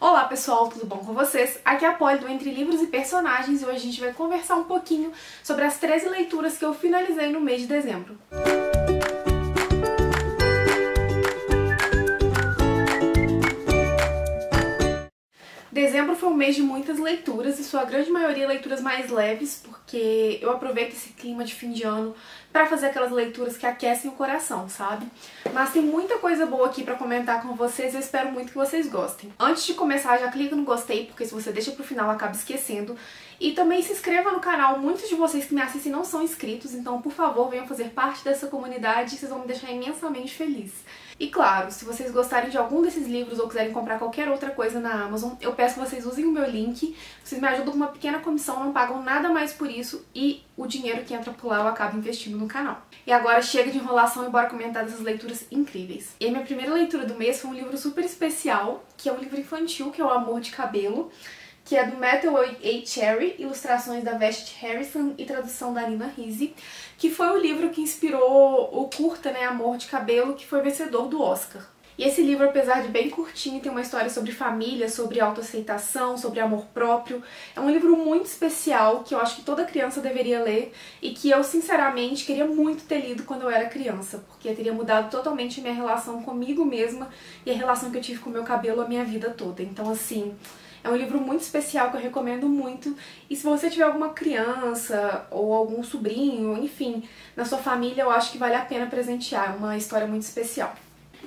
Olá pessoal, tudo bom com vocês? Aqui é a Polly do Entre Livros e Personagens e hoje a gente vai conversar um pouquinho sobre as 13 leituras que eu finalizei no mês de dezembro. Dezembro foi um mês de muitas leituras e sua grande maioria leituras mais leves, porque eu aproveito esse clima de fim de ano pra fazer aquelas leituras que aquecem o coração, sabe? Mas tem muita coisa boa aqui pra comentar com vocês e eu espero muito que vocês gostem. Antes de começar, já clica no gostei, porque se você deixa pro final acaba esquecendo. E também se inscreva no canal, muitos de vocês que me assistem não são inscritos, então por favor venham fazer parte dessa comunidade, vocês vão me deixar imensamente feliz. E claro, se vocês gostarem de algum desses livros ou quiserem comprar qualquer outra coisa na Amazon, eu peço que vocês usem o meu link, vocês me ajudam com uma pequena comissão, não pagam nada mais por isso e o dinheiro que entra por lá eu acabo investindo no canal. E agora chega de enrolação e bora comentar dessas leituras incríveis. E a minha primeira leitura do mês foi um livro super especial, que é um livro infantil, que é O Amor de Cabelo, que é do Matthew A. Cherry, ilustrações da Vashti Harrison e tradução da Nina Risi, que foi o livro que inspirou o curta, né, Amor de Cabelo, que foi vencedor do Oscar. E esse livro, apesar de bem curtinho, tem uma história sobre família, sobre autoaceitação, sobre amor próprio. É um livro muito especial, que eu acho que toda criança deveria ler e que eu, sinceramente, queria muito ter lido quando eu era criança, porque teria mudado totalmente a minha relação comigo mesma e a relação que eu tive com o meu cabelo a minha vida toda. Então, assim, é um livro muito especial que eu recomendo muito. E se você tiver alguma criança ou algum sobrinho, enfim, na sua família, eu acho que vale a pena presentear. É uma história muito especial.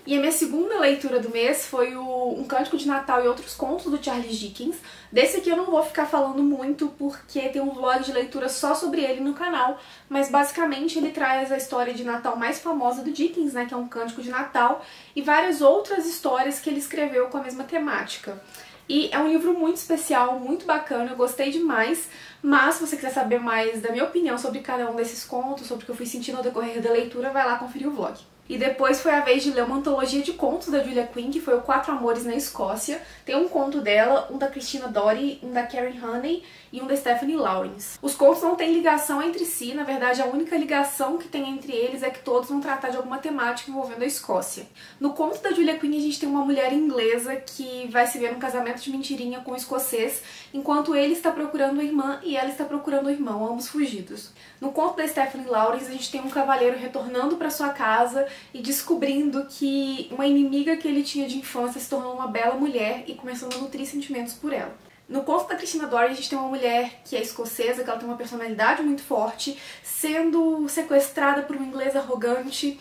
E a minha segunda leitura do mês foi Um Cântico de Natal e Outros Contos, do Charles Dickens. Desse aqui eu não vou ficar falando muito porque tem um vlog de leitura só sobre ele no canal, mas basicamente ele traz a história de Natal mais famosa do Dickens, né, que é Um Cântico de Natal, e várias outras histórias que ele escreveu com a mesma temática. E é um livro muito especial, muito bacana, eu gostei demais, mas se você quiser saber mais da minha opinião sobre cada um desses contos, sobre o que eu fui sentindo ao decorrer da leitura, vai lá conferir o vlog. E depois foi a vez de ler uma antologia de contos da Julia Quinn, que foi o Quatro Amores na Escócia. Tem um conto dela, um da Christina Dory, um da Karen Honey e um da Stephanie Lawrence. Os contos não têm ligação entre si, na verdade a única ligação que tem entre eles é que todos vão tratar de alguma temática envolvendo a Escócia. No conto da Julia Quinn a gente tem uma mulher inglesa que vai se ver num casamento de mentirinha com um escocês, enquanto ele está procurando a irmã e ela está procurando o irmão, ambos fugidos. No conto da Stephanie Lawrence a gente tem um cavaleiro retornando para sua casa e descobrindo que uma inimiga que ele tinha de infância se tornou uma bela mulher e começando a nutrir sentimentos por ela. No conto da Christina Dory a gente tem uma mulher que é escocesa, que ela tem uma personalidade muito forte, sendo sequestrada por um inglês arrogante,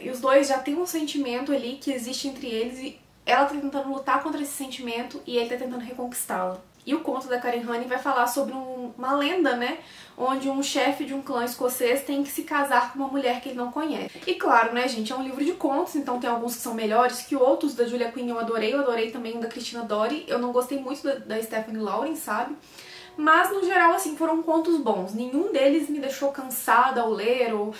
e os dois já têm um sentimento ali que existe entre eles e ela tá tentando lutar contra esse sentimento e ele tá tentando reconquistá-la. E o conto da Karen Honey vai falar sobre uma lenda, né? Onde um chefe de um clã escocês tem que se casar com uma mulher que ele não conhece. E claro, né, gente, é um livro de contos, então tem alguns que são melhores que outros. Da Julia Quinn eu adorei também o da Christina Dory. Eu não gostei muito da Stephanie Lawrence, sabe? Mas, no geral, assim, foram contos bons. Nenhum deles me deixou cansada ao ler ou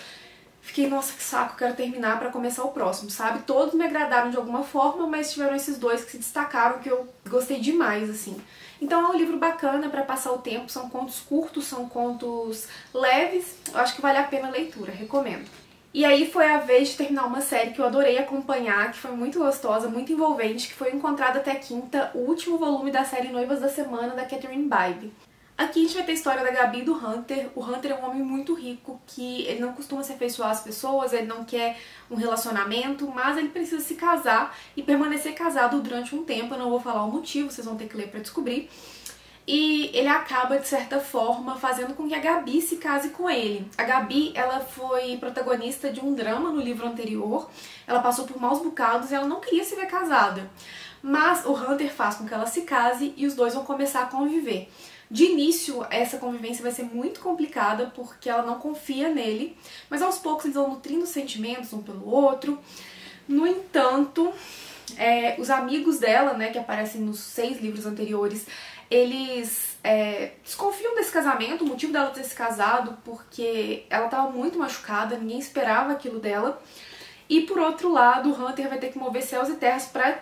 fiquei, nossa, que saco, quero terminar pra começar o próximo, sabe? Todos me agradaram de alguma forma, mas tiveram esses dois que se destacaram, que eu gostei demais, assim. Então é um livro bacana pra passar o tempo, são contos curtos, são contos leves, eu acho que vale a pena a leitura, recomendo. E aí foi a vez de terminar uma série que eu adorei acompanhar, que foi muito gostosa, muito envolvente, que foi Encontrada Até Quinta, o último volume da série Noivas da Semana, da Catherine Bybee. Aqui a gente vai ter a história da Gabi e do Hunter. O Hunter é um homem muito rico, que ele não costuma se afeiçoar às pessoas, ele não quer um relacionamento, mas ele precisa se casar e permanecer casado durante um tempo. Eu não vou falar o motivo, vocês vão ter que ler pra descobrir. E ele acaba, de certa forma, fazendo com que a Gabi se case com ele. A Gabi, ela foi protagonista de um drama no livro anterior, ela passou por maus bocados e ela não queria se ver casada. Mas o Hunter faz com que ela se case e os dois vão começar a conviver. De início, essa convivência vai ser muito complicada porque ela não confia nele, mas aos poucos eles vão nutrindo sentimentos um pelo outro. No entanto, os amigos dela, né, que aparecem nos 6 livros anteriores, eles desconfiam desse casamento, o motivo dela ter se casado, porque ela estava muito machucada, ninguém esperava aquilo dela. E por outro lado, o Hunter vai ter que mover céus e terras pra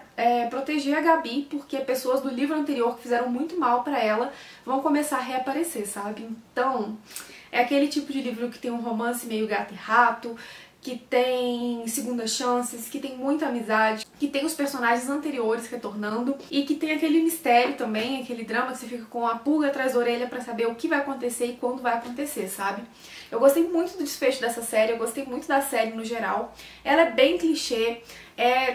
proteger a Gabi, porque pessoas do livro anterior que fizeram muito mal pra ela vão começar a reaparecer, sabe? Então, é aquele tipo de livro que tem um romance meio gato e rato, que tem segundas chances, que tem muita amizade, que tem os personagens anteriores retornando e que tem aquele mistério também, aquele drama que você fica com a pulga atrás da orelha pra saber o que vai acontecer e quando vai acontecer, sabe? Eu gostei muito do desfecho dessa série, eu gostei muito da série no geral. Ela é bem clichê,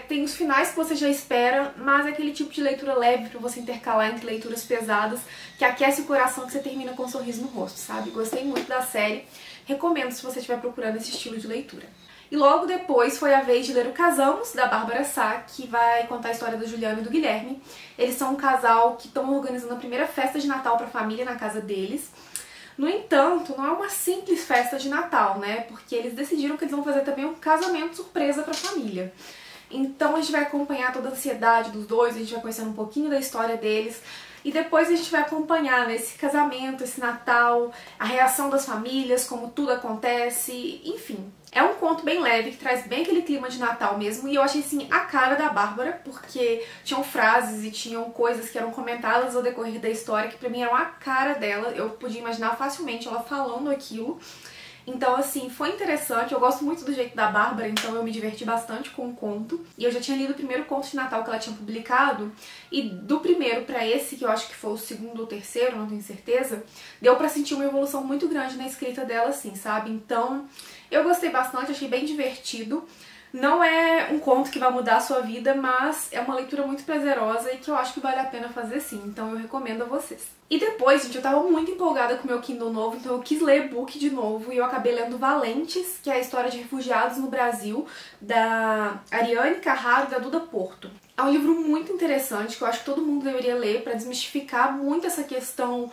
tem os finais que você já espera, mas é aquele tipo de leitura leve pra você intercalar entre leituras pesadas, que aquece o coração, que você termina com um sorriso no rosto, sabe? Gostei muito da série, recomendo se você estiver procurando esse estilo de leitura. E logo depois foi a vez de ler O Casamos, da Bárbara Sá, que vai contar a história da Juliana e do Guilherme. Eles são um casal que estão organizando a primeira festa de Natal para a família na casa deles. No entanto, não é uma simples festa de Natal, né? Porque eles decidiram que eles vão fazer também um casamento surpresa para a família. Então a gente vai acompanhar toda a ansiedade dos dois, a gente vai conhecendo um pouquinho da história deles. E depois a gente vai acompanhar, né, esse casamento, esse Natal, a reação das famílias, como tudo acontece, enfim. É um conto bem leve, que traz bem aquele clima de Natal mesmo, e eu achei, assim, a cara da Bárbara, porque tinham frases e tinham coisas que eram comentadas ao decorrer da história, que pra mim eram a cara dela, eu podia imaginar facilmente ela falando aquilo. Então, assim, foi interessante, eu gosto muito do jeito da Bárbara, então eu me diverti bastante com o conto. E eu já tinha lido o primeiro conto de Natal que ela tinha publicado, e do primeiro pra esse, que eu acho que foi o segundo ou terceiro, não tenho certeza, deu pra sentir uma evolução muito grande na escrita dela, assim, sabe? Então, eu gostei bastante, achei bem divertido. Não é um conto que vai mudar a sua vida, mas é uma leitura muito prazerosa e que eu acho que vale a pena fazer sim, então eu recomendo a vocês. E depois, gente, eu tava muito empolgada com o meu Kindle novo, então eu quis ler e-book de novo e eu acabei lendo Valentes, que é a história de refugiados no Brasil, da Ariane Carraro e da Duda Porto. É um livro muito interessante que eu acho que todo mundo deveria ler para desmistificar muito essa questão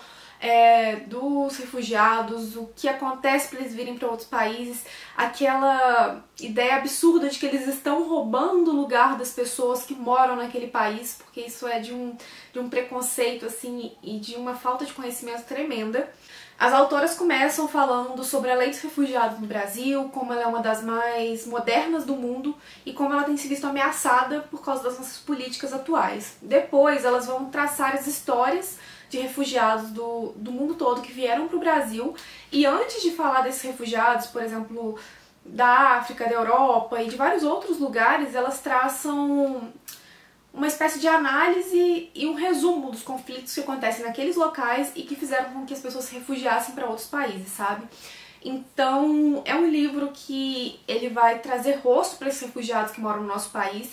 dos refugiados, o que acontece para eles virem para outros países, aquela ideia absurda de que eles estão roubando o lugar das pessoas que moram naquele país, porque isso é de um preconceito assim e de uma falta de conhecimento tremenda. As autoras começam falando sobre a lei dos refugiados no Brasil, como ela é uma das mais modernas do mundo e como ela tem se visto ameaçada por causa das nossas políticas atuais. Depois elas vão traçar as histórias de refugiados do mundo todo que vieram para o Brasil, e antes de falar desses refugiados, por exemplo, da África, da Europa e de vários outros lugares, elas traçam uma espécie de análise e um resumo dos conflitos que acontecem naqueles locais e que fizeram com que as pessoas se refugiassem para outros países, sabe? Então, é um livro que ele vai trazer rosto para esses refugiados que moram no nosso país,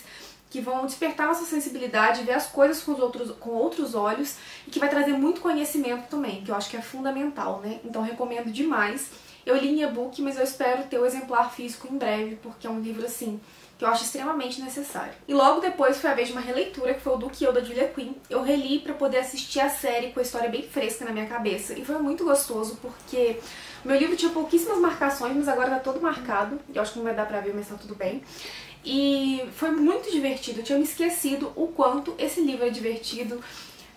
que vão despertar nossa sensibilidade, ver as coisas com outros olhos e que vai trazer muito conhecimento também, que eu acho que é fundamental, né? Então recomendo demais. Eu li em e-book, mas eu espero ter o exemplar físico em breve, porque é um livro, assim, que eu acho extremamente necessário. E logo depois foi a vez de uma releitura, que foi o Do Que Eu, da Julia Quinn. Eu reli pra poder assistir a série com a história bem fresca na minha cabeça, e foi muito gostoso, porque o meu livro tinha pouquíssimas marcações, mas agora tá todo marcado. Eu acho que não vai dar pra ver, mas tá tudo bem. E foi muito divertido, eu tinha me esquecido o quanto esse livro é divertido.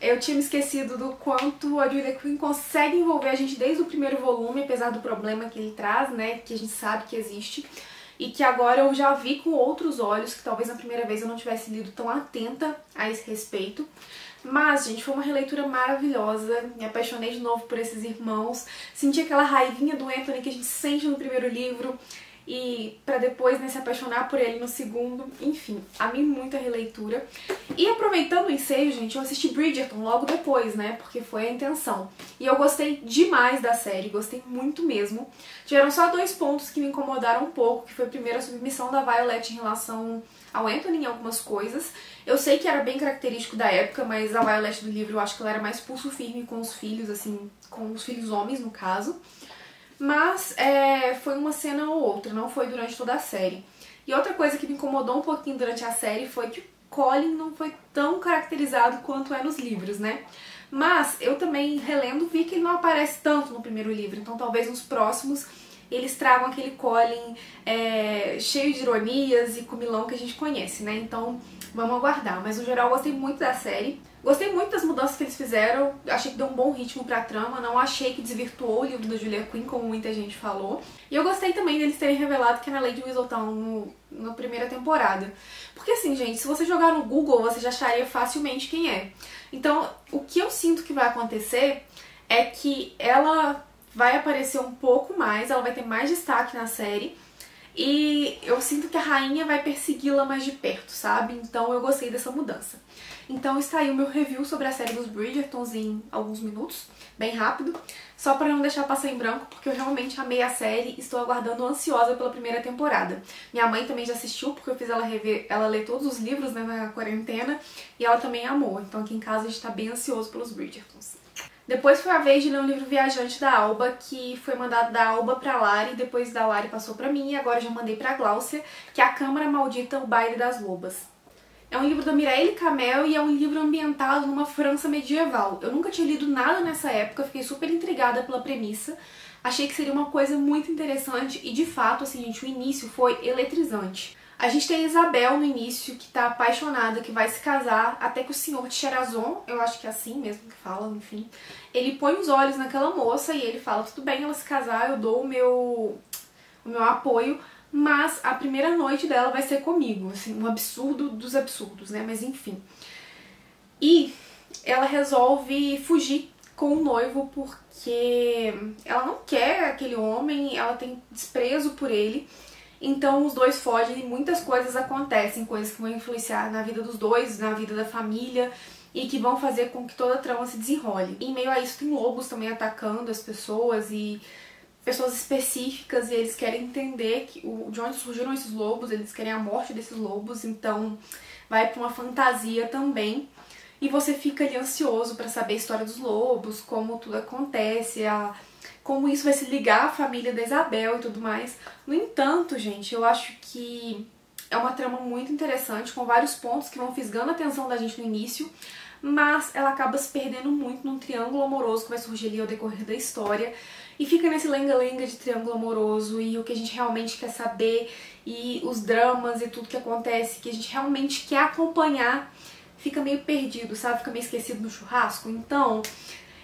Eu tinha me esquecido do quanto a Julia Quinn consegue envolver a gente desde o primeiro volume, apesar do problema que ele traz, né, que a gente sabe que existe. E que agora eu já vi com outros olhos, que talvez na primeira vez eu não tivesse lido tão atenta a esse respeito. Mas, gente, foi uma releitura maravilhosa, me apaixonei de novo por esses irmãos, senti aquela raivinha do Anthony que a gente sente no primeiro livro, e pra depois, né, se apaixonar por ele no segundo. Enfim, amei muito a releitura. E aproveitando o ensejo, gente, eu assisti Bridgerton logo depois, né, porque foi a intenção. E eu gostei demais da série, gostei muito mesmo. Tiveram só dois pontos que me incomodaram um pouco, que foi primeiro a submissão da Violet em relação ao Anthony em algumas coisas. Eu sei que era bem característico da época, mas a Violet do livro eu acho que ela era mais pulso firme com os filhos, assim, com os filhos homens, no caso. Mas foi uma cena ou outra, não foi durante toda a série. E outra coisa que me incomodou um pouquinho durante a série foi que o Colin não foi tão caracterizado quanto é nos livros, né? Mas eu também, relendo, vi que ele não aparece tanto no primeiro livro, então talvez nos próximos eles tragam aquele Colin cheio de ironias e comilão que a gente conhece, né? Então vamos aguardar. Mas no geral eu gostei muito da série. Gostei muito das mudanças que eles fizeram, achei que deu um bom ritmo pra trama, não achei que desvirtuou o livro da Julia Quinn, como muita gente falou. E eu gostei também deles terem revelado que é na Lady Whistledown na primeira temporada. Porque assim, gente, se você jogar no Google, você já acharia facilmente quem é. Então, o que eu sinto que vai acontecer é que ela vai aparecer um pouco mais, ela vai ter mais destaque na série. e eu sinto que a rainha vai persegui-la mais de perto, sabe? Então eu gostei dessa mudança. Então está aí o meu review sobre a série dos Bridgertons em alguns minutos, bem rápido, só para não deixar passar em branco, porque eu realmente amei a série e estou aguardando ansiosa pela primeira temporada. Minha mãe também já assistiu, porque eu fiz ela ler todos os livros, né, na quarentena, e ela também amou. Então aqui em casa a gente está bem ansioso pelos Bridgertons. Depois foi a vez de ler um livro Viajante da Alba, que foi mandado da Alba pra Lari, depois da Lari passou pra mim e agora já mandei pra Gláucia, que é A Câmara Maldita, o Baile das Lobas. É um livro da Mireille Camel e é um livro ambientado numa França medieval. Eu nunca tinha lido nada nessa época, fiquei super intrigada pela premissa, achei que seria uma coisa muito interessante e de fato, assim, gente, o início foi eletrizante. A gente tem a Isabel no início, que tá apaixonada, que vai se casar, até que o senhor de Sherazon, eu acho que é assim mesmo que fala, enfim, ele põe os olhos naquela moça e ele fala, tudo bem ela se casar, eu dou o meu apoio, mas a primeira noite dela vai ser comigo, assim, um absurdo dos absurdos, né, mas enfim. E ela resolve fugir com o noivo porque ela não quer aquele homem, ela tem desprezo por ele. Então os dois fogem e muitas coisas acontecem, coisas que vão influenciar na vida dos dois, na vida da família e que vão fazer com que toda a trama se desenrole. E em meio a isso tem lobos também atacando as pessoas e pessoas específicas e eles querem entender de onde surgiram esses lobos, eles querem a morte desses lobos, então vai pra uma fantasia também. E você fica ali ansioso pra saber a história dos lobos, como tudo acontece, como isso vai se ligar à família da Isabel e tudo mais. No entanto, gente, eu acho que é uma trama muito interessante, com vários pontos que vão fisgando a atenção da gente no início, mas ela acaba se perdendo muito num triângulo amoroso que vai surgir ali ao decorrer da história, e fica nesse lenga-lenga de triângulo amoroso, e o que a gente realmente quer saber, e os dramas e tudo que acontece, que a gente realmente quer acompanhar, fica meio perdido, sabe? Fica meio esquecido no churrasco. Então,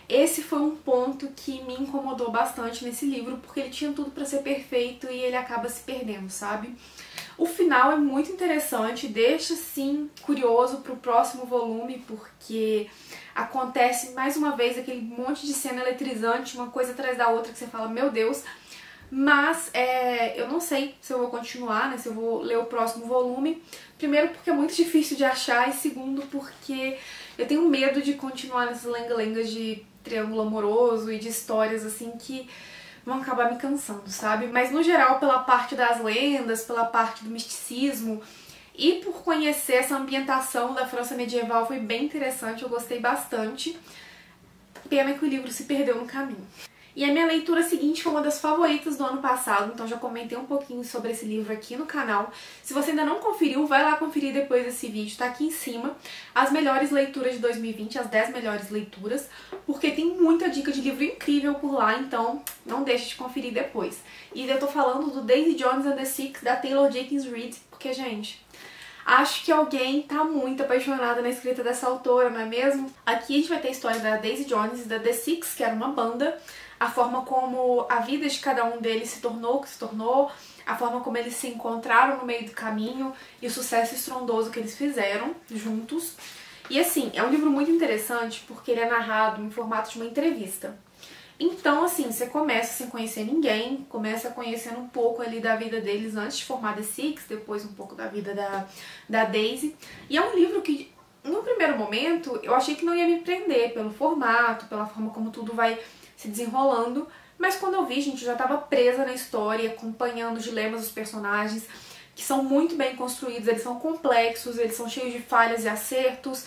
esse foi um ponto que me incomodou bastante nesse livro, porque ele tinha tudo pra ser perfeito e ele acaba se perdendo, sabe? O final é muito interessante, deixa, sim, curioso pro próximo volume, porque acontece mais uma vez aquele monte de cena eletrizante, uma coisa atrás da outra que você fala, meu Deus. Mas eu não sei se eu vou continuar, né, se eu vou ler o próximo volume. Primeiro porque é muito difícil de achar e segundo porque eu tenho medo de continuar nessas lenga-lengas de triângulo amoroso e de histórias assim que vão acabar me cansando, sabe? Mas no geral, pela parte das lendas, pela parte do misticismo e por conhecer essa ambientação da França medieval foi bem interessante, eu gostei bastante. Pena que o livro se perdeu no caminho. E a minha leitura seguinte foi uma das favoritas do ano passado, então já comentei um pouquinho sobre esse livro aqui no canal. Se você ainda não conferiu, vai lá conferir depois desse vídeo, tá aqui em cima, as melhores leituras de 2020, as 10 melhores leituras, porque tem muita dica de livro incrível por lá, então não deixe de conferir depois. E eu tô falando do Daisy Jones and the Six, da Taylor Jenkins Reid, porque, gente, acho que alguém tá muito apaixonada na escrita dessa autora, não é mesmo? Aqui a gente vai ter a história da Daisy Jones e da The Six, que era uma banda, a forma como a vida de cada um deles se tornou o que se tornou, a forma como eles se encontraram no meio do caminho e o sucesso estrondoso que eles fizeram juntos. E assim, é um livro muito interessante porque ele é narrado em formato de uma entrevista. Então, assim, você começa sem conhecer ninguém, começa conhecendo um pouco ali da vida deles antes de formar The Six, depois um pouco da vida da Daisy. E é um livro que, no primeiro momento, eu achei que não ia me prender pelo formato, pela forma como tudo vai se desenrolando, mas quando eu vi, gente, eu já estava presa na história, acompanhando os dilemas dos personagens, que são muito bem construídos, eles são complexos, eles são cheios de falhas e acertos,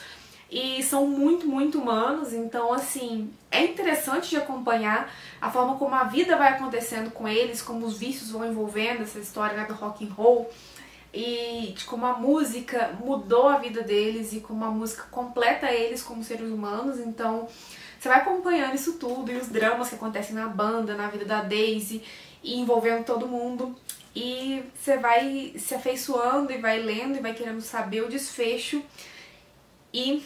e são muito, muito humanos, então, assim, é interessante de acompanhar a forma como a vida vai acontecendo com eles, como os vícios vão envolvendo essa história, né, do rock and roll, e de como a música mudou a vida deles e como a música completa eles como seres humanos, então você vai acompanhando isso tudo e os dramas que acontecem na banda, na vida da Daisy e envolvendo todo mundo. E você vai se afeiçoando e vai lendo e vai querendo saber o desfecho. E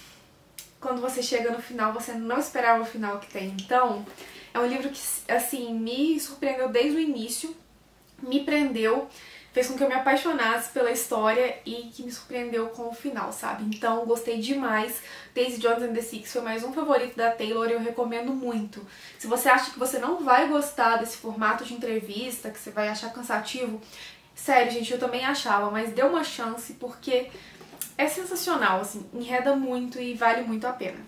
quando você chega no final, você não esperava o final que tem. Então, é um livro que, assim, me surpreendeu desde o início, me prendeu, fez com que eu me apaixonasse pela história e que me surpreendeu com o final, sabe? Então, gostei demais. Daisy Jones and the Six foi mais um favorito da Taylor e eu recomendo muito. Se você acha que você não vai gostar desse formato de entrevista, que você vai achar cansativo, Sério, gente, eu também achava, mas dê uma chance porque é sensacional, assim, enreda muito e vale muito a pena.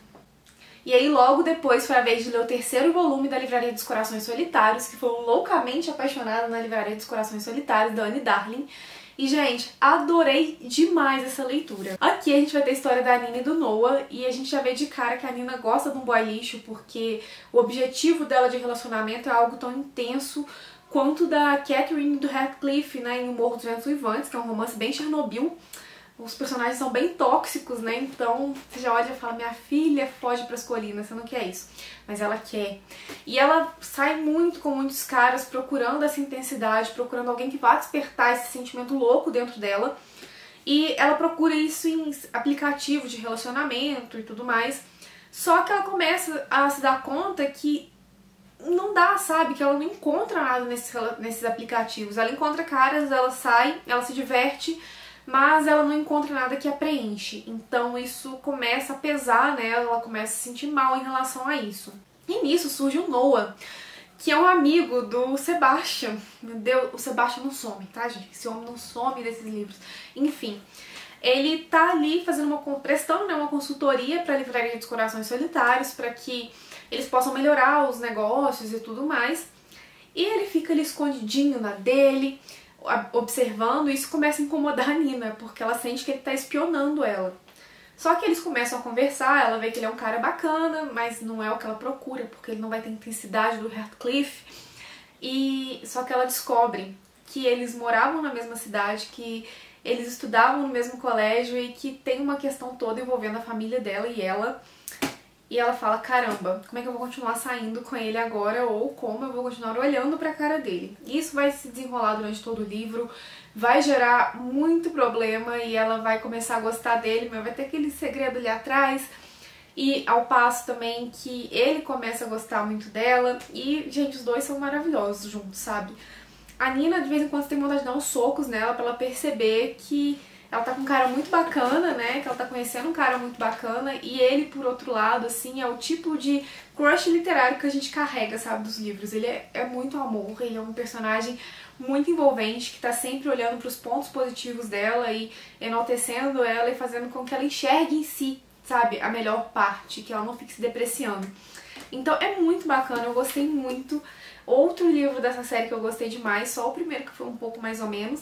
E aí logo depois foi a vez de ler o terceiro volume da Livraria dos Corações Solitários, que foi um loucamente apaixonada na Livraria dos Corações Solitários, da Anne Darling. E, gente, adorei demais essa leitura. Aqui a gente vai ter a história da Nina e do Noah, e a gente já vê de cara que a Nina gosta de um boy lixo, porque o objetivo dela de relacionamento é algo tão intenso quanto da Catherine e do Heathcliff, né, em O Morro dos Ventos Uivantes, que é um romance bem Chernobyl. Os personagens são bem tóxicos, né? Então você já olha e fala, minha filha foge pras colinas, você não quer isso. Mas ela quer. E ela sai muito com muitos caras procurando essa intensidade, procurando alguém que vá despertar esse sentimento louco dentro dela. E ela procura isso em aplicativos de relacionamento e tudo mais. Só que ela começa a se dar conta que não dá, sabe? Que ela não encontra nada nesses aplicativos. Ela encontra caras, ela sai, ela se diverte, mas ela não encontra nada que a preenche. Então isso começa a pesar nela, ela começa a se sentir mal em relação a isso. E nisso surge o Noah, que é um amigo do Sebastian. Meu Deus, o Sebastian não some, tá, gente? Esse homem não some desses livros. Enfim, ele tá ali prestando, né, uma consultoria para a Livraria dos Corações Solitários, para que eles possam melhorar os negócios e tudo mais. E ele fica ali escondidinho na dele, observando, e isso começa a incomodar a Nina, porque ela sente que ele tá espionando ela. Só que eles começam a conversar, ela vê que ele é um cara bacana, mas não é o que ela procura, porque ele não vai ter a intensidade do Heathcliff. Só que ela descobre que eles moravam na mesma cidade, que eles estudavam no mesmo colégio e que tem uma questão toda envolvendo a família dela e ela. E ela fala, caramba, como é que eu vou continuar saindo com ele agora, ou como eu vou continuar olhando pra cara dele. Isso vai se desenrolar durante todo o livro, vai gerar muito problema e ela vai começar a gostar dele, mas vai ter aquele segredo ali atrás. E ao passo também que ele começa a gostar muito dela. E, gente, os dois são maravilhosos juntos, sabe? A Nina, de vez em quando, tem vontade de dar uns socos nela pra ela perceber que ela tá com um cara muito bacana, né? Que ela tá conhecendo um cara muito bacana. E ele, por outro lado, assim, é o tipo de crush literário que a gente carrega, sabe, dos livros. Ele é muito amor, ele é um personagem muito envolvente, que tá sempre olhando pros pontos positivos dela e enaltecendo ela e fazendo com que ela enxergue em si, sabe, a melhor parte, que ela não fique se depreciando. Então é muito bacana, eu gostei muito. Outro livro dessa série que eu gostei demais, só o primeiro que foi um pouco mais ou menos,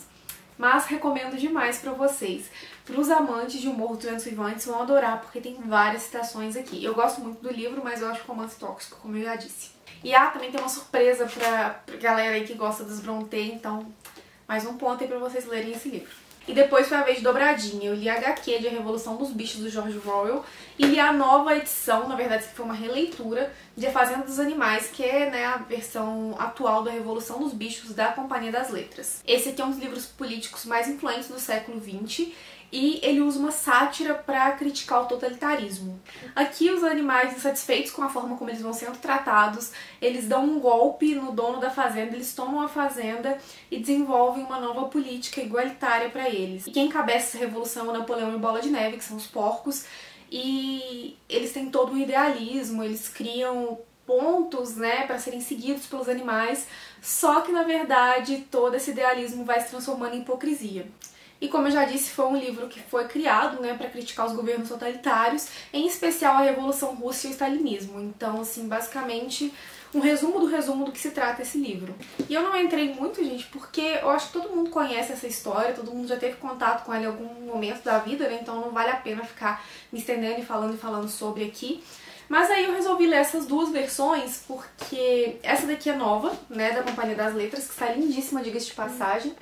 mas recomendo demais pra vocês. Pros amantes de O Morro dos Ventos Uivantes vão adorar, porque tem várias citações aqui. Eu gosto muito do livro, mas eu acho romance tóxico, como eu já disse. E também tem uma surpresa pra galera aí que gosta dos Brontë, então mais um ponto aí pra vocês lerem esse livro. E depois foi a vez de dobradinha. Eu li a HQ de A Revolução dos Bichos, do George Orwell, e li a nova edição, na verdade que foi uma releitura, de A Fazenda dos Animais, que é, né, a versão atual da Revolução dos Bichos da Companhia das Letras. Esse aqui é um dos livros políticos mais influentes do século XX, e ele usa uma sátira para criticar o totalitarismo. Aqui os animais, insatisfeitos com a forma como eles vão sendo tratados, eles dão um golpe no dono da fazenda, eles tomam a fazenda e desenvolvem uma nova política igualitária para eles. E quem encabeça essa revolução é o Napoleão e Bola de Neve, que são os porcos, e eles têm todo um idealismo, eles criam pontos, né, para serem seguidos pelos animais, só que na verdade todo esse idealismo vai se transformando em hipocrisia. E como eu já disse, foi um livro que foi criado, né, para criticar os governos totalitários, em especial a Revolução Russa e o Stalinismo. Então, assim, basicamente, um resumo do que se trata esse livro. E eu não entrei muito, gente, porque eu acho que todo mundo conhece essa história, todo mundo já teve contato com ela em algum momento da vida, né, então não vale a pena ficar me estendendo e falando sobre aqui. Mas aí eu resolvi ler essas duas versões, porque essa daqui é nova, né, da Companhia das Letras, que está lindíssima, diga-se de passagem.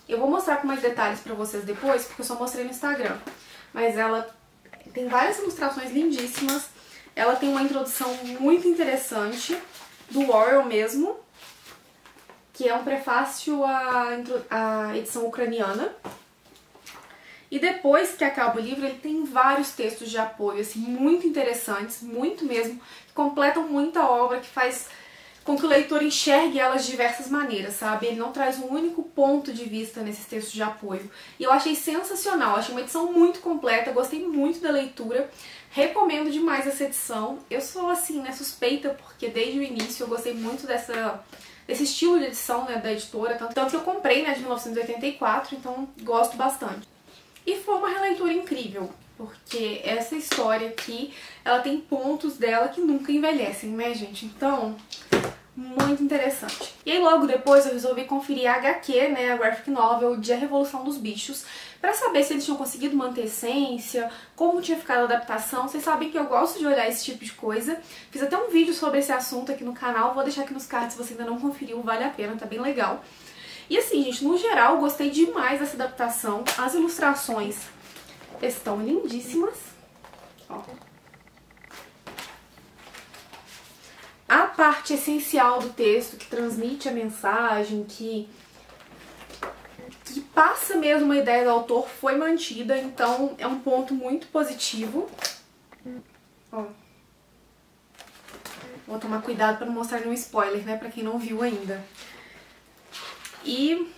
Eu vou mostrar com mais detalhes pra vocês depois, porque eu só mostrei no Instagram. Mas ela tem várias ilustrações lindíssimas. Ela tem uma introdução muito interessante, do Orwell mesmo, que é um prefácio à edição ucraniana. E depois que acaba o livro, ele tem vários textos de apoio, assim, muito interessantes, muito mesmo, que completam muita obra, que faz com que o leitor enxergue elas de diversas maneiras, sabe? Ele não traz um único ponto de vista nesses textos de apoio. E eu achei sensacional, achei uma edição muito completa, gostei muito da leitura, recomendo demais essa edição. Eu sou, assim, né, suspeita, porque desde o início eu gostei muito desse estilo de edição, né, da editora, tanto que eu comprei, né, de 1984, então gosto bastante. E foi uma releitura incrível, porque essa história aqui, ela tem pontos dela que nunca envelhecem, né, gente? Então, muito interessante. E aí logo depois eu resolvi conferir a HQ, né, a graphic novel de A Revolução dos Bichos, pra saber se eles tinham conseguido manter a essência, como tinha ficado a adaptação. Vocês sabem que eu gosto de olhar esse tipo de coisa. Fiz até um vídeo sobre esse assunto aqui no canal, vou deixar aqui nos cards se você ainda não conferiu, vale a pena, tá bem legal. E assim, gente, no geral, gostei demais dessa adaptação. As ilustrações estão lindíssimas. Ó. A parte essencial do texto, que transmite a mensagem, que passa mesmo uma ideia do autor, foi mantida, então é um ponto muito positivo. Ó. Vou tomar cuidado para não mostrar nenhum spoiler, né, pra quem não viu ainda. E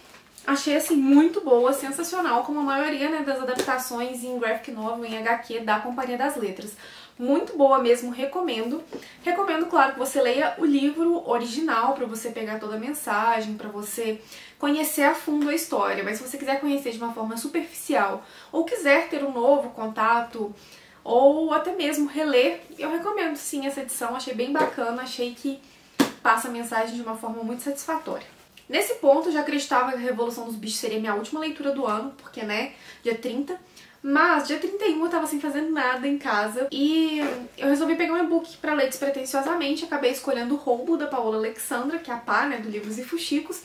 achei, assim, muito boa, sensacional, como a maioria, né, das adaptações em graphic novel, em HQ da Companhia das Letras. Muito boa mesmo, recomendo. Recomendo, claro, que você leia o livro original pra você pegar toda a mensagem, pra você conhecer a fundo a história. Mas se você quiser conhecer de uma forma superficial ou quiser ter um novo contato ou até mesmo reler, eu recomendo sim essa edição. Achei bem bacana, achei que passa a mensagem de uma forma muito satisfatória. Nesse ponto eu já acreditava que A Revolução dos Bichos seria minha última leitura do ano, porque, né, dia 30. Mas dia 31 eu tava sem fazer nada em casa e eu resolvi pegar um e-book pra ler despretensiosamente. Acabei escolhendo O Roubo, da Paola Alexandra, que é a pá, né, do Livros e Fuxicos.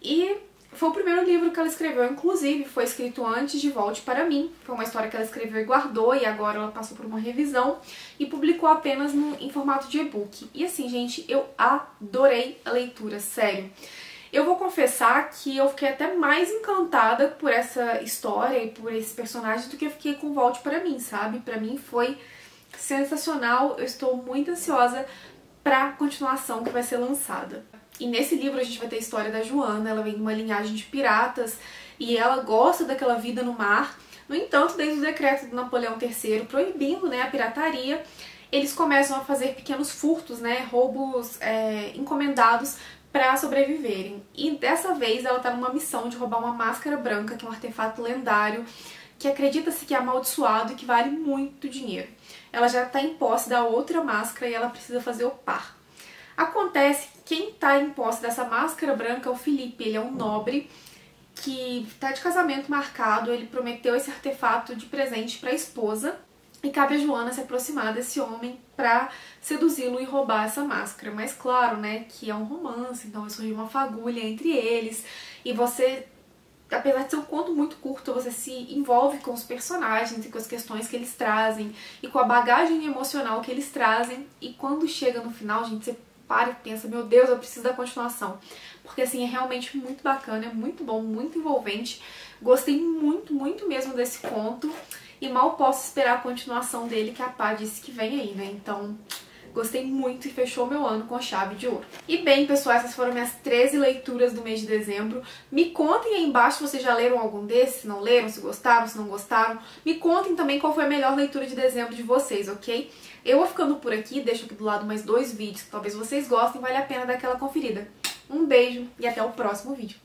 E foi o primeiro livro que ela escreveu, inclusive, foi escrito antes de Volte Para Mim. Foi uma história que ela escreveu e guardou, e agora ela passou por uma revisão e publicou apenas em formato de e-book. E assim, gente, eu adorei a leitura, sério. Eu vou confessar que eu fiquei até mais encantada por essa história e por esse personagem do que eu fiquei com Volte Para Mim, sabe? Pra mim foi sensacional, eu estou muito ansiosa pra continuação que vai ser lançada. E nesse livro a gente vai ter a história da Joana, ela vem de uma linhagem de piratas e ela gosta daquela vida no mar. No entanto, desde o decreto do Napoleão III proibindo, né, a pirataria, eles começam a fazer pequenos furtos, né, roubos encomendados para sobreviverem. E dessa vez ela tá numa missão de roubar uma máscara branca, que é um artefato lendário, que acredita-se que é amaldiçoado e que vale muito dinheiro. Ela já tá em posse da outra máscara e ela precisa fazer o par. Acontece que quem tá em posse dessa máscara branca é o Felipe, ele é um nobre que tá de casamento marcado, ele prometeu esse artefato de presente para a esposa. E cabe a Joana se aproximar desse homem pra seduzi-lo e roubar essa máscara. Mas claro, né, que é um romance, então vai surgir uma fagulha entre eles. E você, apesar de ser um conto muito curto, você se envolve com os personagens e com as questões que eles trazem. E com a bagagem emocional que eles trazem. E quando chega no final, gente, você para e pensa, meu Deus, eu preciso da continuação. Porque assim, é realmente muito bacana, é muito bom, muito envolvente. Gostei muito, muito mesmo desse conto. E mal posso esperar a continuação dele, que a Pá disse que vem aí, né? Então, gostei muito e fechou meu ano com chave de ouro. E bem, pessoal, essas foram minhas 13 leituras do mês de dezembro. Me contem aí embaixo se vocês já leram algum desses, se não leram, se gostaram, se não gostaram. Me contem também qual foi a melhor leitura de dezembro de vocês, ok? Eu vou ficando por aqui, deixo aqui do lado mais 2 vídeos que talvez vocês gostem, vale a pena dar aquela conferida. Um beijo e até o próximo vídeo.